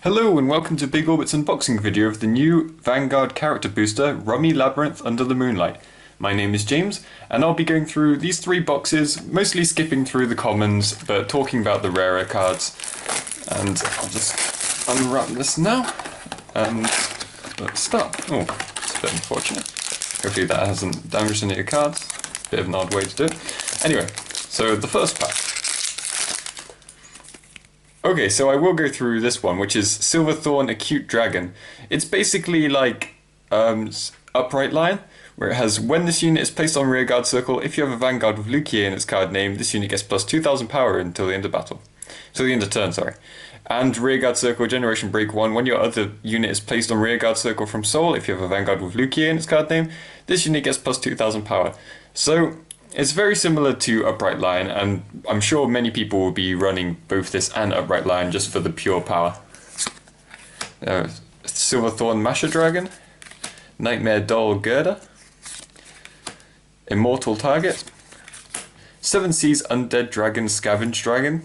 Hello and welcome to Big Orbit's unboxing video of the new Vanguard character booster, Rummy Labyrinth Under the Moonlight. My name is James, and I'll be going through these three boxes, mostly skipping through the commons, but talking about the rarer cards. And I'll just unwrap this now, and let's start. Oh, it's a bit unfortunate. Hopefully that hasn't damaged any of your cards. Bit of an odd way to do it. Anyway, so the first pack. Okay, so I will go through this one, which is Silverthorne Acute Dragon. It's basically like Upright Lion, where it has when this unit is placed on rearguard circle, if you have a Vanguard with Lukier in its card name, this unit gets plus 2000 power until the end of battle. Till the end of turn, sorry. And rearguard circle, generation break 1, when your other unit is placed on rearguard circle from Soul, if you have a Vanguard with Lukier in its card name, this unit gets plus 2000 power. So it's very similar to Upright Lion, and I'm sure many people will be running both this and Upright Lion just for the pure power. Silverthorne Masher Dragon, Nightmare Doll Gerda, Immortal Target, Seven Seas Undead Dragon Scavenge Dragon,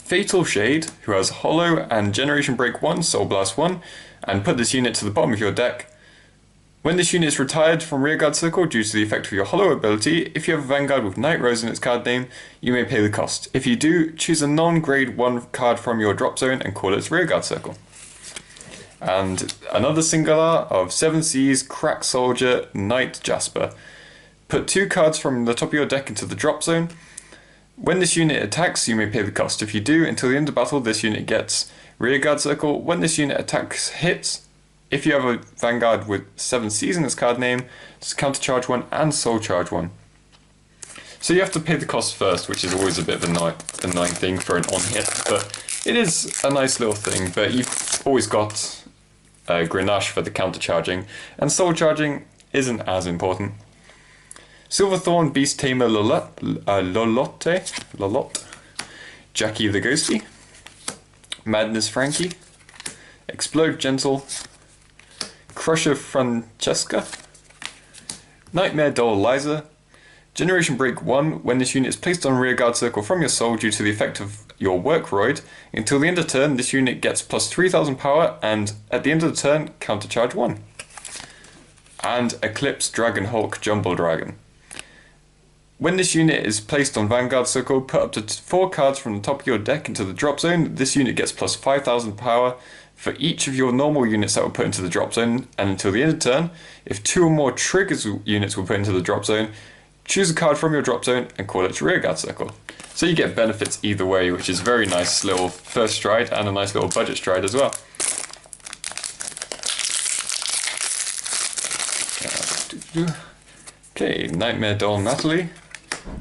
Fatal Shade, who has Hollow and Generation Break 1, Soul Blast 1, and put this unit to the bottom of your deck. When this unit is retired from rearguard circle due to the effect of your Hollow ability, if you have a Vanguard with Night Rose in its card name, you may pay the cost. If you do, choose a non-grade 1 card from your drop zone and call its rearguard circle. And another singular of Seven Seas Crack Soldier Night Jasper. Put 2 cards from the top of your deck into the drop zone. When this unit attacks, you may pay the cost. If you do, until the end of battle, this unit gets rearguard circle. When this unit attacks hits, if you have a Vanguard with 7 Seas in its card name, just countercharge 1 and soul charge 1. So you have to pay the cost first, which is always a bit of an annoying thing for an on-hit, but it is a nice little thing. But you've always got Grenache for the countercharging, and soul charging isn't as important. Silverthorne Beast Tamer Lolotte, Jackie the Ghosty, Madness Frankie, Explode Gentle, Crusher Francesca, Nightmare Doll Liza, Generation Break 1, when this unit is placed on rearguard circle from your soul due to the effect of your Workroid, until the end of turn this unit gets plus 3000 power, and at the end of the turn countercharge 1. And Eclipse Dragon Hulk Jumble Dragon. When this unit is placed on Vanguard circle, put up to 4 cards from the top of your deck into the drop zone. This unit gets plus 5000 power for each of your normal units that were put into the drop zone, and until the end of turn, if 2 or more triggers units were put into the drop zone, choose a card from your drop zone and call it rearguard circle. So you get benefits either way, which is a very nice little first stride and a nice little budget stride as well. Okay, Nightmare Doll Natalie,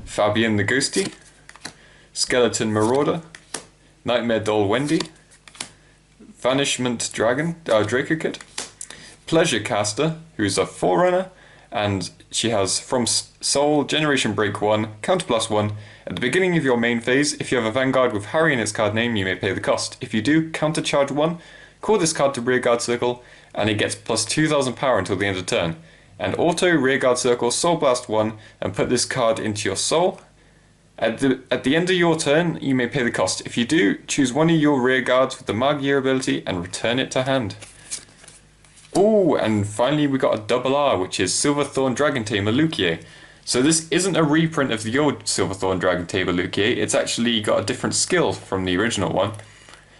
Fabian the Ghosty, Skeleton Marauder, Nightmare Doll Wendy, Vanishment Dragon, Draco Kid, Pleasure Caster, who's a Forerunner, and she has from Soul, Generation Break 1, Counter Plus 1. At the beginning of your main phase, if you have a Vanguard with Harry in its card name, you may pay the cost. If you do, counter charge 1, call this card to rearguard circle, and it gets plus 2000 power until the end of turn. And auto rearguard circle, Soul Blast 1, and put this card into your soul. At the end of your turn, you may pay the cost. If you do, choose one of your rear guards with the Magier ability and return it to hand. Oh, and finally we got a double R, which is Silverthorne Dragon Tamer Lukier. So this isn't a reprint of the old Silverthorne Dragon Tamer Lukier, it's actually got a different skill from the original one.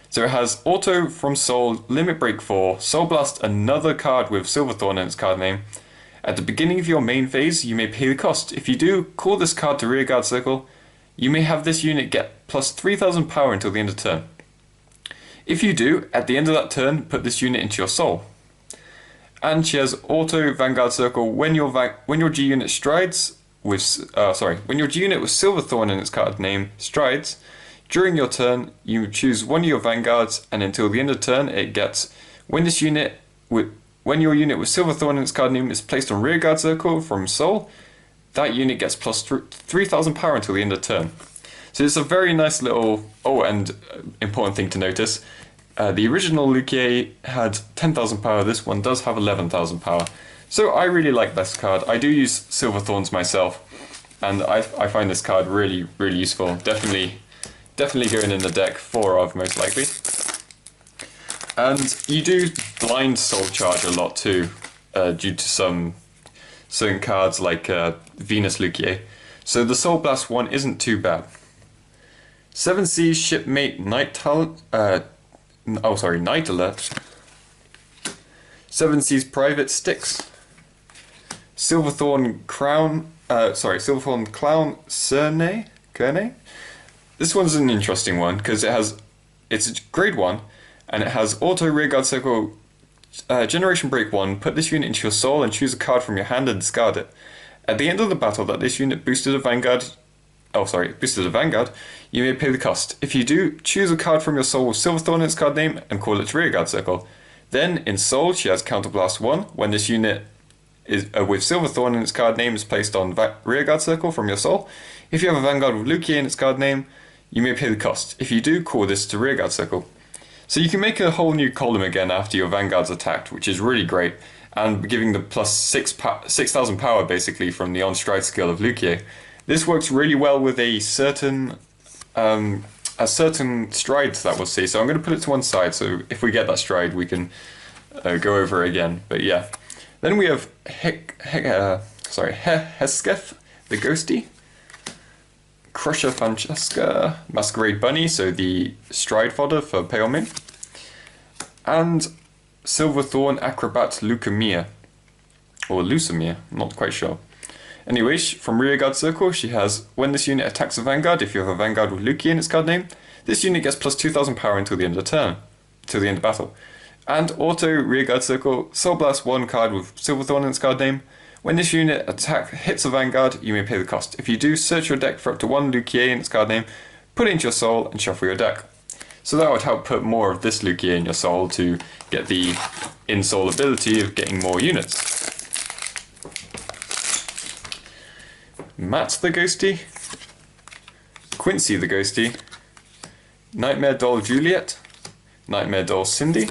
So it has Auto from Soul, Limit Break 4, Soul Blast another card with Silverthorne in its card name. At the beginning of your main phase, you may pay the cost. If you do, call this card to rearguard circle. You may have this unit get plus 3000 power until the end of turn. If you do, at the end of that turn, put this unit into your soul. And she has auto Vanguard circle when your G unit strides with when your G unit with Silverthorne in its card name strides. During your turn, you choose one of your Vanguards, and until the end of turn, it gets when your unit with Silverthorne in its card name is placed on rearguard circle from soul. That unit gets plus 3000 power until the end of turn. So it's a very nice little, and important thing to notice, the original Lukier had 10,000 power, this one does have 11,000 power. So I really like this card. I do use Silverthorns myself, and I find this card really, really useful. Definitely going in the deck 4 of most likely. And you do blind soul charge a lot too, due to some certain cards like Venus Luquier. So the Soul Blast one isn't too bad. 7 Seas Shipmate Night Alert. 7 Seas Private Sticks. Silverthorne Clown Cerné. This one's an interesting one because it's a grade 1 and it has auto rearguard circle, generation break 1, put this unit into your soul and choose a card from your hand and discard it. At the end of the battle that this unit boosted a Vanguard, you may pay the cost. If you do, choose a card from your soul with Silverthorne in its card name and call it rearguard circle. Then in soul she has Counterblast 1 when this unit is with Silverthorne in its card name is placed on rearguard circle from your soul. If you have a Vanguard with Luquier in its card name, you may pay the cost. If you do, call this to rearguard circle. So you can make a whole new column again after your Vanguard's attacked, which is really great, and giving the plus 6,000 power basically from the on-stride skill of Luquier. This works really well with a certain stride that we'll see. So I'm going to put it to one side, so if we get that stride we can go over it again. But yeah. Then we have Hesketh the Ghosty, Crusher Francesca, Masquerade Bunny, so the stride fodder for Pale Moon, and Silverthorne Acrobat Leucemia, or Leucemia, not quite sure. Anyway, from rearguard circle she has, when this unit attacks a Vanguard, if you have a Vanguard with Luquier in its card name, this unit gets plus 2,000 power until the end of the turn, till the end of battle. And auto rearguard circle, Soul Blast 1 card with Silverthorne in its card name. When this unit hits a Vanguard, you may pay the cost. If you do, search your deck for up to 1 Luquier in its card name, put it into your soul and shuffle your deck. So that would help put more of this Luquier in your soul to get the in-soul ability of getting more units. Matt the Ghosty, Quincy the Ghosty, Nightmare Doll Juliet, Nightmare Doll Cindy,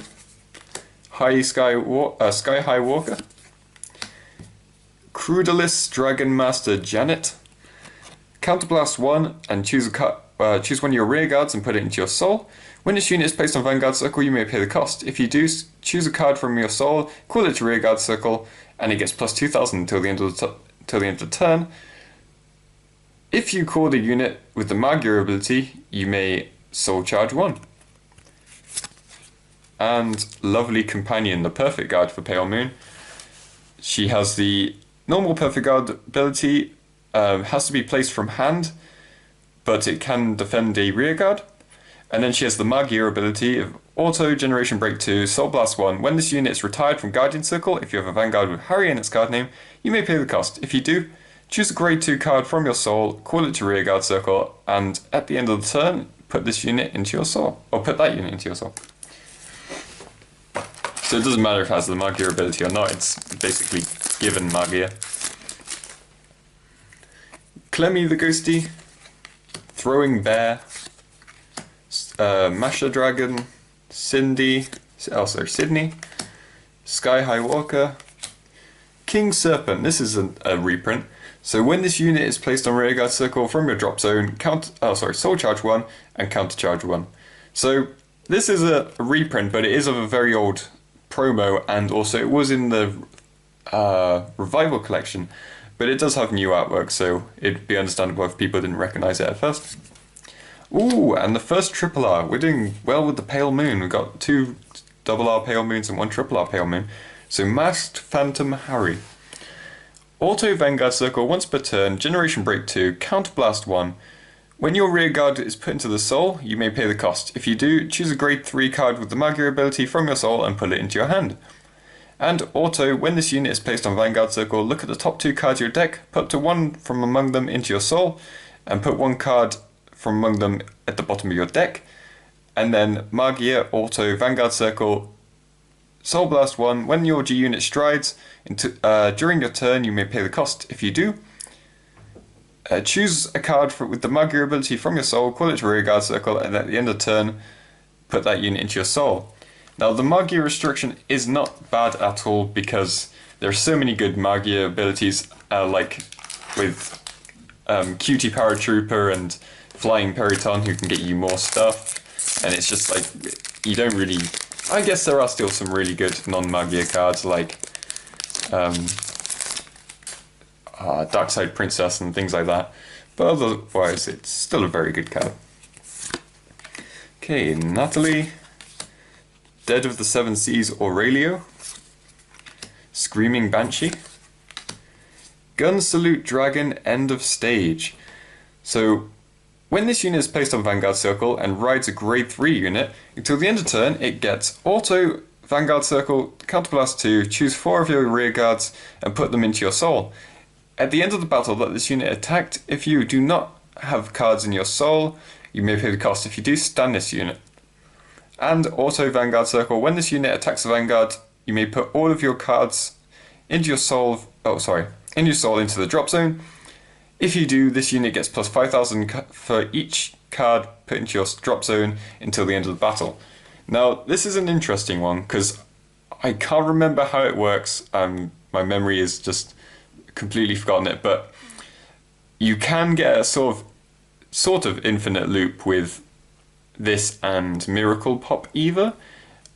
Sky High Walker, Crudalis Dragon Master Janet, Counterblast 1 and choose one of your rear guards and put it into your soul. When this unit is placed on Vanguard Circle, you may pay the cost. If you do, choose a card from your soul, call it to rearguard circle, and it gets plus 2,000 until the end of the turn. If you call the unit with the Magyar ability, you may soul charge 1. And lovely companion, the Perfect Guard for Pale Moon. She has the normal Perfect Guard ability, has to be placed from hand, but it can defend a rear guard. And then she has the Magyar ability of Auto Generation Break 2, Soul Blast 1. When this unit is retired from Guardian Circle, if you have a Vanguard with Harry in its card name, you may pay the cost. If you do, choose a grade 2 card from your soul, call it to rearguard circle, and at the end of the turn, put this unit into your soul, or put that unit into your soul. So it doesn't matter if it has the Magyar ability or not, it's basically given Magyar. Clemmy the Ghosty, Throwing Bear, Masha Dragon, Sydney, Sky High Walker, King Serpent. This is a reprint. So when this unit is placed on rearguard circle from your drop zone, soul charge 1 and counter charge 1. So this is a reprint, but it is of a very old promo, and also it was in the Revival collection, but it does have new artwork, so it'd be understandable if people didn't recognize it at first. Ooh, and the first triple R. We're doing well with the Pale Moon. We've got 2 double R Pale Moons and 1 triple R Pale Moon. So Masked Phantom Harry. Auto Vanguard Circle once per turn, Generation Break 2, Counterblast 1. When your rear guard is put into the soul, you may pay the cost. If you do, choose a grade 3 card with the Magyar ability from your soul and put it into your hand. And auto, when this unit is placed on Vanguard Circle, look at the top 2 cards of your deck, put up to 1 from among them into your soul, and put 1 card from among them at the bottom of your deck. And then Magyar, auto, Vanguard Circle, Soul Blast 1, when your G unit strides, during your turn you may pay the cost. If you do, choose a card with the Magyar ability from your soul, call it to rearguard circle, and at the end of the turn, put that unit into your soul. Now the Magyar restriction is not bad at all, because there are so many good Magyar abilities, like with Cutie Paratrooper and Flying Periton, who can get you more stuff, and it's just like, you don't really I guess there are still some really good non-Magia cards like Darkside Princess and things like that, but otherwise it's still a very good card. Okay, Natalie, Dead of the Seven Seas Aurelio, Screaming Banshee, Gun Salute Dragon, End of Stage. So when this unit is placed on Vanguard Circle and rides a grade 3 unit, until the end of turn it gets auto Vanguard Circle, Counterblast 2, choose 4 of your rear guards and put them into your soul. At the end of the battle that this unit attacked, if you do not have cards in your soul, you may pay the cost. If you do, stand this unit. And auto Vanguard Circle, when this unit attacks the Vanguard, you may put all of your cards into your soul, in your soul into the drop zone. If you do, this unit gets plus 5,000 for each card put into your drop zone until the end of the battle. Now, this is an interesting one because I can't remember how it works. My memory is just completely forgotten it, but you can get a sort of infinite loop with this and Miracle Pop Eva.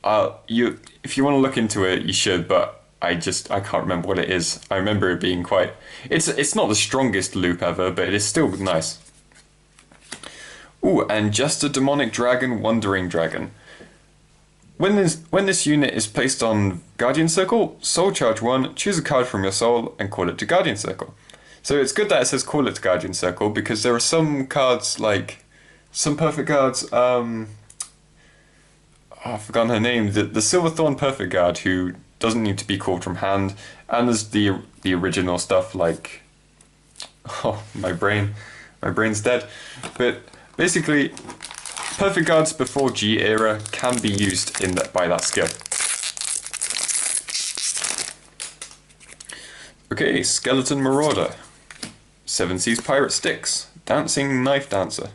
If you want to look into it, you should, but I can't remember what it is. I remember it being quite... It's not the strongest loop ever, but it is still nice. Ooh, and Just a Demonic Dragon, Wandering Dragon. When this unit is placed on Guardian Circle, Soul Charge 1, choose a card from your soul and call it to Guardian Circle. So it's good that it says call it to Guardian Circle, because there are some cards, like some perfect cards, I've forgotten her name, the Silverthorne Perfect Guard, who doesn't need to be called from hand, and there's the original stuff like, oh, my brain's dead, but basically Perfect Guards before G era can be used by that skill. Okay, Skeleton Marauder, Seven Seas Pirate Styx, Dancing Knife Dancer,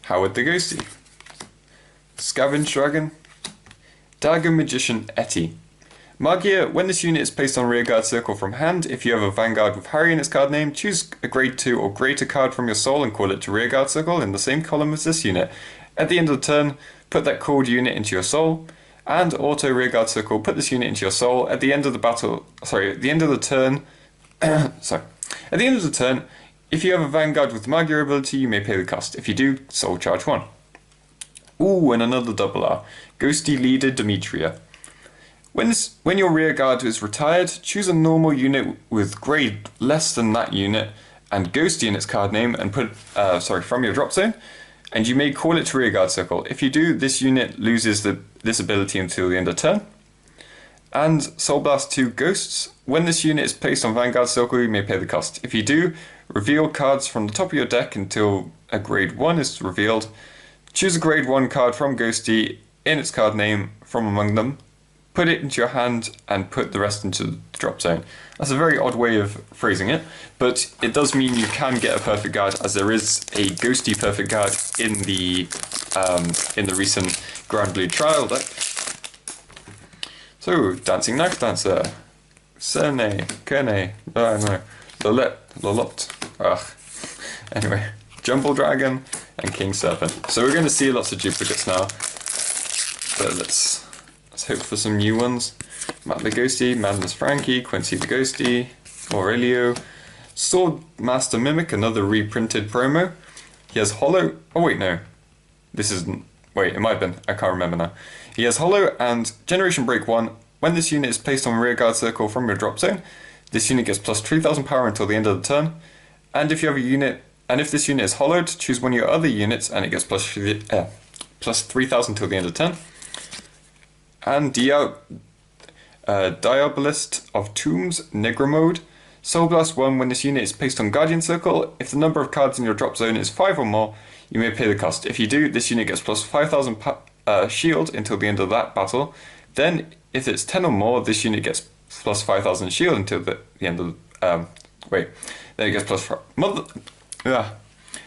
Howard the Ghosty, Scavenge Dragon, Dagger Magician Etty. Magia, when this unit is placed on Rearguard Circle from hand, if you have a Vanguard with Harry in its card name, choose a grade 2 or greater card from your soul and call it to Rearguard Circle in the same column as this unit. At the end of the turn, put that called unit into your soul, and auto Rearguard Circle, put this unit into your soul. At the end of the battle, at the end of the turn, at the end of the turn, if you have a Vanguard with Magia ability, you may pay the cost. If you do, Soul Charge 1. Ooh, and another double R. Ghosty Leader Demetria. When your rear guard is retired, choose a normal unit with grade less than that unit and Ghosty in its card name and put from your drop zone, and you may call it to Rearguard Circle. If you do, this unit loses this ability until the end of turn. And Soul Blast 2 Ghosts. When this unit is placed on Vanguard Circle, you may pay the cost. If you do, reveal cards from the top of your deck until a grade 1 is revealed. Choose a grade 1 card from Ghosty in its card name from among them. Put it into your hand and put the rest into the drop zone. That's a very odd way of phrasing it, but it does mean you can get a perfect guard, as there is a Ghosty perfect guard in the recent Grand Blue Trial deck. So, Dancing Knife Dancer, Serne, Kerne, Lolot, anyway, Jumble Dragon, and King Serpent. So we're going to see lots of duplicates now, but let's hope for some new ones. Matt the Ghosty, Madness Frankie, Quincy the Ghosty, Aurelio, Sword Master Mimic, another reprinted promo. He has Hollow, oh wait no, this isn't, wait it might have been, I can't remember now. He has Hollow and Generation Break 1. When this unit is placed on Rearguard Circle from your drop zone, this unit gets plus 3,000 power until the end of the turn. And if you have a unit, and if this unit is hollowed, choose one of your other units and it gets plus 3,000 till the end of the turn. And Diabolist of Tombs, Negra Mode. Soul Blast 1, when this unit is placed on Guardian Circle, if the number of cards in your drop zone is 5 or more, you may pay the cost. If you do, this unit gets plus 5,000 shield until the end of that battle. Then, if it's 10 or more, this unit gets plus 5,000 shield until the end of then it gets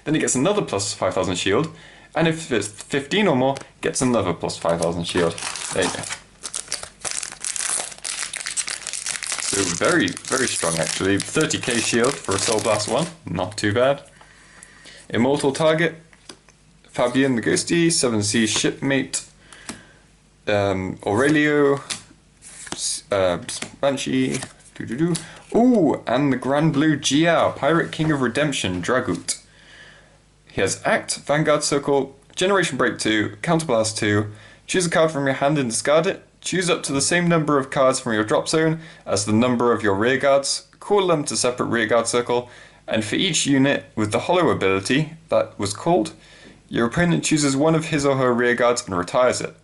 then it gets another plus 5,000 shield, and if it's 15 or more, gets another plus 5,000 shield. There you go. So very, very strong actually. 30k shield for a Soul Blast 1, not too bad. Immortal Target, Fabian the Ghosty, 7 Seas Shipmate, Aurelio, Banshee, Ooh, and the Grand Blue GR, Pirate King of Redemption, Dragut. He has Act, Vanguard Circle, Generation Break 2, Counterblast 2, choose a card from your hand and discard it, choose up to the same number of cards from your drop zone as the number of your rearguards, call them to separate rearguard circle, and for each unit with the hollow ability that was called, your opponent chooses one of his or her rearguards and retires it.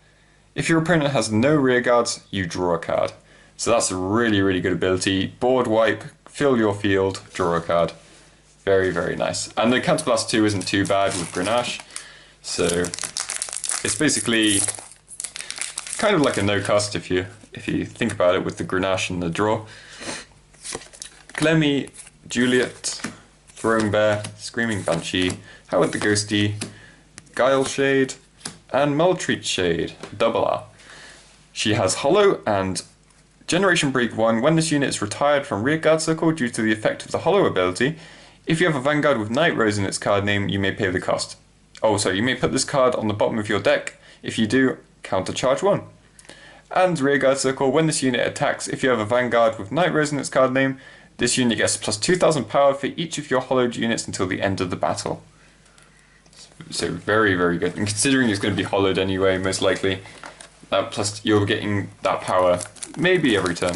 If your opponent has no rearguards, you draw a card. So that's a really, really good ability. Board wipe, fill your field, draw a card. Very, very nice. And the Counterblast 2 isn't too bad with Grenache. So it's basically kind of like a no cost if you think about it with the Grenache and the draw. Clemmy, Juliet, Throwing Bear, Screaming Banshee, Howard the Ghosty, Guile Shade, and Maltreat Shade, double R. She has Hollow and Generation Break 1. When this unit is retired from rearguard circle due to the effect of the Hollow ability, if you have a Vanguard with Night Rose in its card name, you may pay the cost. Oh, sorry, you may put this card on the bottom of your deck. If you do, countercharge 1. And rearguard circle, when this unit attacks, if you have a Vanguard with Night Rose in its card name, this unit gets plus 2,000 power for each of your hollowed units until the end of the battle. So very, very good. And considering it's going to be hollowed anyway, most likely, plus you're getting that power maybe every turn.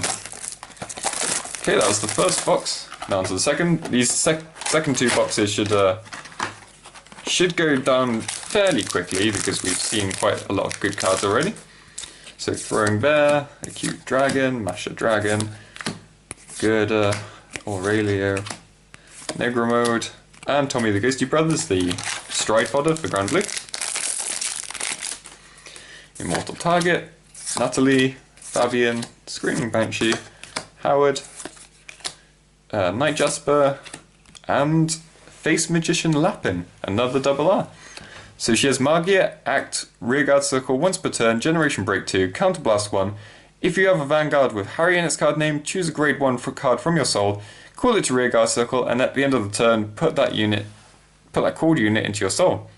Okay, that was the first box. Now on to the second. These second two boxes should go down fairly quickly because we've seen quite a lot of good cards already. So Throwing Bear, Acute Dragon, Masha Dragon, Gerda, Aurelio, Negro Mode, and Tommy the Ghosty Brothers, the Stride Fodder for Grand Blue. Immortal Target, Natalie, Fabian, Screaming Banshee, Howard, Night Jasper, and Face Magician Lapin, another double R. So she has Magia, Act, Rearguard Circle once per turn, Generation Break 2, Counterblast 1. If you have a Vanguard with Harry in its card name, choose a grade 1 card from your soul, call it to Rearguard Circle, and at the end of the turn, put that called unit into your soul.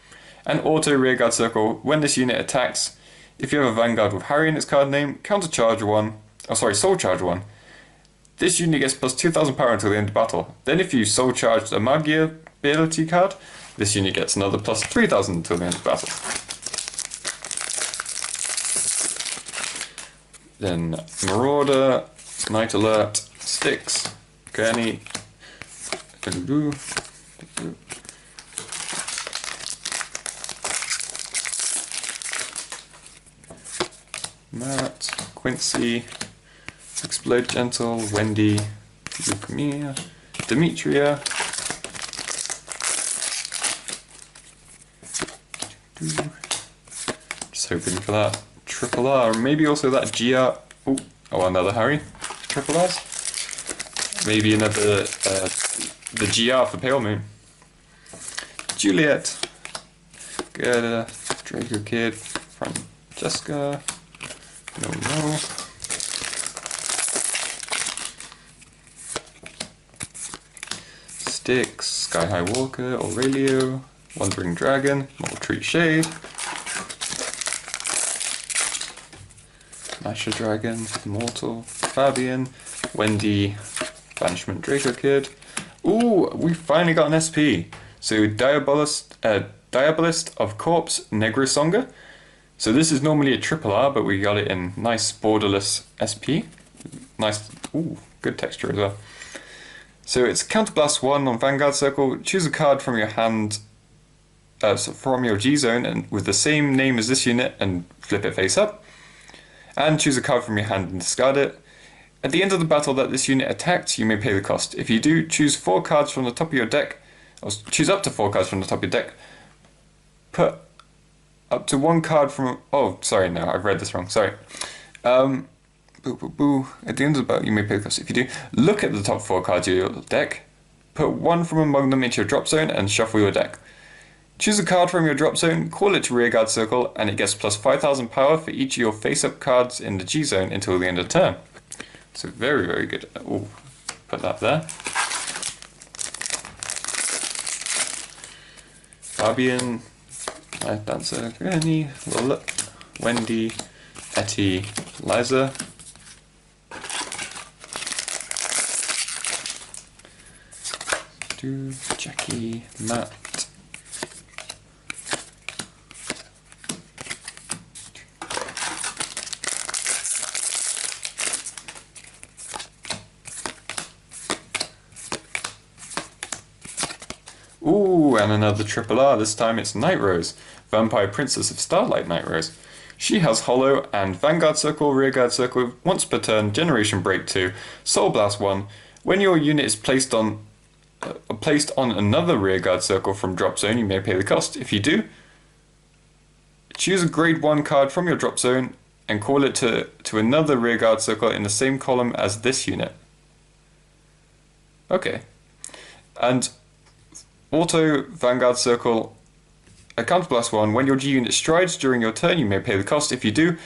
And auto Rearguard Circle, when this unit attacks, if you have a Vanguard with Harry in its card name, countercharge 1, soul charge 1. This unit gets plus 2,000 power until the end of battle. Then if you soul charged a Magia ability card, this unit gets another plus 3,000 until the end of battle. Then Marauder, Night Alert, Styx, Gurney, Matt, Quincy, Explode Gentle, Wendy, Leukemia, Demetria, just hoping for that triple R, maybe also that GR. Oh, another Harry, triple R's. Maybe another the GR for Pale Moon. Juliet, Gerda, Draco Kid, Francesca. No. Styx, Sky High Walker, Aurelio, Wandering Dragon, Maltreat Shade, Masha Dragon, Immortal, Fabian, Wendy, Banishment Draco Kid. Ooh, we finally got an SP. So Diabolist of Corpse, Negrosonga. So this is normally a triple R, but we got it in nice borderless SP. Nice, ooh, good texture as well. So it's Counterblast 1 on Vanguard Circle. Choose a card from your hand, from your G zone, and with the same name as this unit, and flip it face up. And choose a card from your hand and discard it. At the end of the battle that this unit attacked, you may pay the cost. If you do, choose 4 cards from the top of your deck, or choose up to 4 cards from the top of your deck. Put up to 1 card from... Oh, sorry, no, I've read this wrong, sorry. At the end of the battle, you may pay the cost. If you do, look at the top 4 cards of your deck, put 1 from among them into your drop zone, and shuffle your deck. Choose a card from your drop zone, call it to Rearguard Circle, and it gets plus 5,000 power for each of your face-up cards in the G zone until the end of the turn. So very, very good. Oh, put that there. Fabian, Night Dancer, Granny, Lola, Wendy, Etty, Liza. Jackie, Matt. Ooh, and another triple R. This time it's Night Rose, Vampire Princess of Starlight Night Rose. She has Hollow and Vanguard Circle, Rearguard Circle, once per turn, Generation Break 2, Soul Blast 1. When your unit is placed on another Rearguard Circle from drop zone, you may pay the cost. If you do, choose a grade 1 card from your drop zone and call it to another Rearguard Circle in the same column as this unit. Okay. And Auto Vanguard Circle, a Counterblast 1. When your G unit strides during your turn, you may pay the cost. If you do,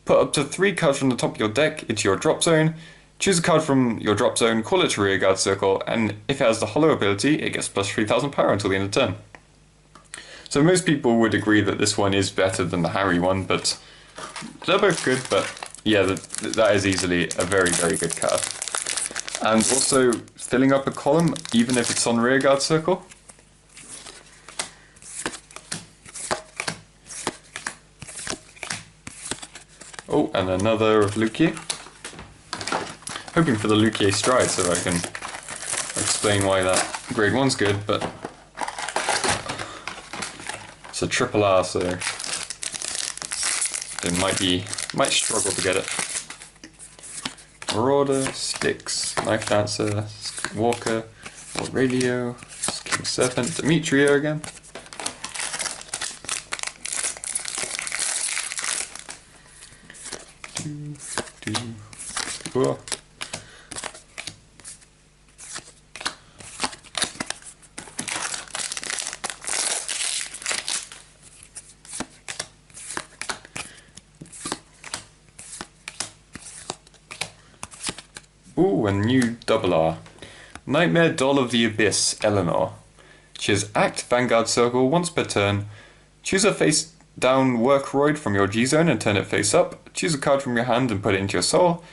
put up to 3 cards from the top of your deck into your drop zone. Choose a card from your drop zone, call it to Rearguard Circle, and if it has the Hollow ability, it gets plus 3,000 power until the end of the turn. So most people would agree that this one is better than the Harry one, but they're both good, but yeah, that is easily a very, very good card. And also, filling up a column, even if it's on Rearguard Circle. Oh, and another of Lukier. Hoping for the Lukier stride so I can explain why that grade 1's good, but it's a triple R, so it might struggle to get it. Marauder, Styx, Knife Dancer, Walker, World Radio, King Serpent, Demetria again. Whoa. Ooh, a new double R. Nightmare Doll of the Abyss, Eleanor. She has Act Vanguard Circle once per turn. Choose a face down Workroid from your G zone and turn it face up. Choose a card from your hand and put it into your soul.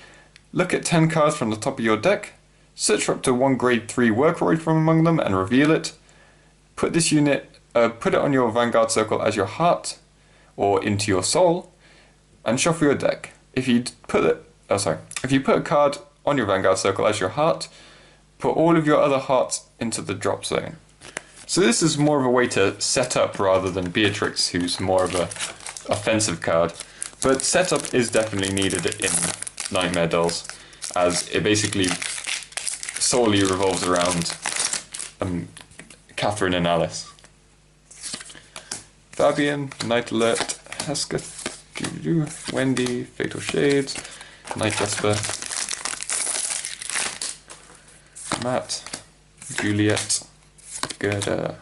Look at 10 cards from the top of your deck. Search for up to 1 grade 3 Workroid from among them and reveal it. Put this unit, put it on your Vanguard Circle as your heart or into your soul, and shuffle your deck. If you put a card on your Vanguard Circle as your heart, put all of your other hearts into the drop zone. So this is more of a way to set up rather than Beatrix, who's more of a offensive card. But setup is definitely needed in Nightmare Dolls, as it basically solely revolves around Catherine and Alice. Fabian, Night Alert, Hesketh, Wendy, Fatal Shades, Night Jasper, Matt, Juliet, Gerda,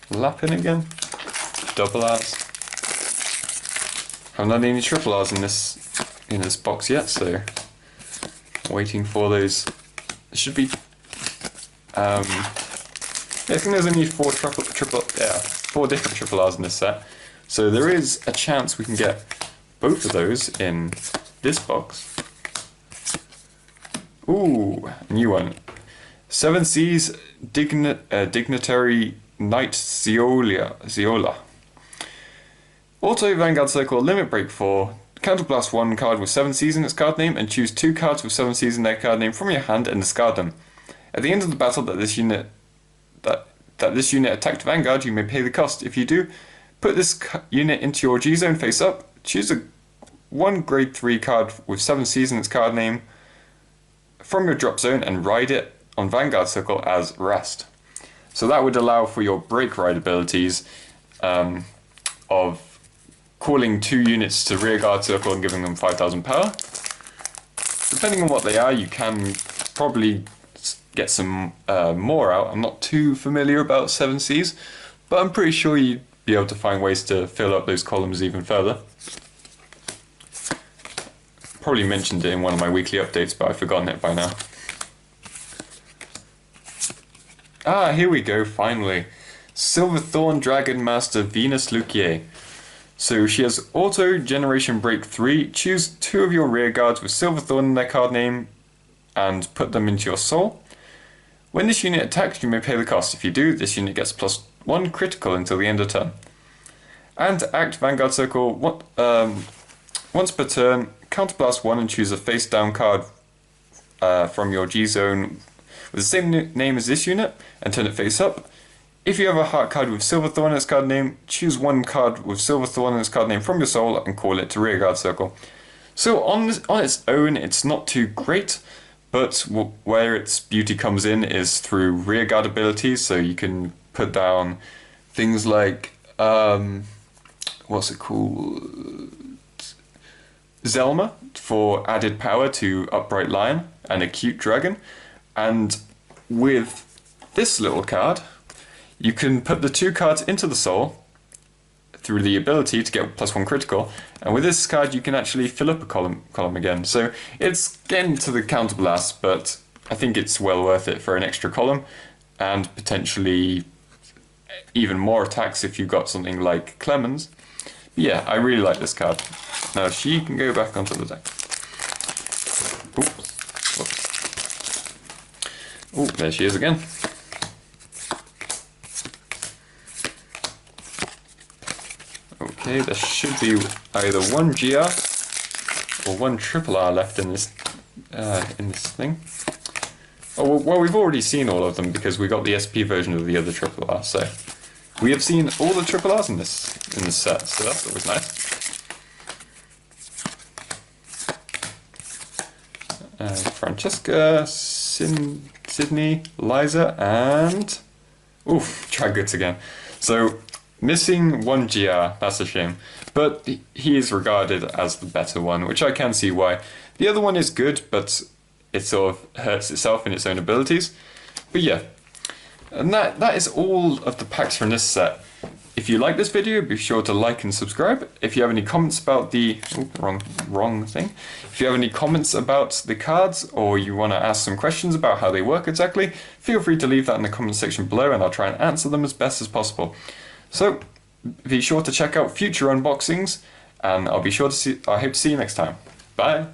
Lapin again, double R's. Haven't done any triple R's in this box yet, so waiting for those. It should be. I think there's only 4 different triple R's in this set, so there is a chance we can get both of those in this box. Ooh, a new one. 7 Seas Dignitary Knight Ziola. Auto Vanguard Circle, Limit Break 4. Counterblast 1 card with 7 Seas in its card name and choose 2 cards with 7 Seas in their card name from your hand and discard them. At the end of the battle that this unit attacked Vanguard, you may pay the cost. If you do, put this unit into your G zone face up, choose a 1 grade 3 card with 7 Seas in its card name from your drop zone and ride it on Vanguard Circle as rest. So that would allow for your break ride abilities of calling 2 units to Rearguard Circle and giving them 5,000 power. Depending on what they are, you can probably get some more out. I'm not too familiar about 7 Seas, but I'm pretty sure you'd be able to find ways to fill up those columns even further. probably mentioned it in one of my weekly updates, but I've forgotten it by now. Ah, here we go, finally. Silverthorne Dragon Master Venus Luquier. So she has Auto Generation Break 3. Choose 2 of your rear guards with Silverthorne in their card name and put them into your soul. When this unit attacks, you may pay the cost. If you do, this unit gets +1 critical until the end of turn. And act Vanguard Circle once per turn, counterblast 1 and choose a face down card from your G zone with the same name as this unit and turn it face up. If you have a heart card with Silverthorne in its card name, choose 1 card with Silverthorne in its card name from your soul and call it to rearguard circle. So on its own, it's not too great, but where its beauty comes in is through rearguard abilities. So you can put down things like what's it called? Zelma for added power to Upright Lion and Acute Dragon. And with this little card, you can put the 2 cards into the soul through the ability to get +1 critical. And with this card, you can actually fill up a column again. So it's getting to the counterblast, but I think it's well worth it for an extra column and potentially even more attacks if you've got something like Clemens. But yeah, I really like this card. Now she can go back onto the deck. Oh, there she is again. Okay, there should be either 1 GR or 1 RRR left in this thing. Oh well, we've already seen all of them because we got the SP version of the other RRR. So we have seen all the RRRs in this set. So that's always nice. Francesca, Sydney, Liza, and oof, Dragoods again. So missing 1 GR, that's a shame. But he is regarded as the better one, which I can see why. The other one is good, but it sort of hurts itself in its own abilities. But yeah, and that is all of the packs from this set. If you like this video, be sure to like and subscribe. If you have any comments about the wrong thing. If you have any comments about the cards, or you want to ask some questions about how they work exactly, feel free to leave that in the comment section below, and I'll try and answer them as best as possible. So be sure to check out future unboxings, and I hope to see you next time. Bye.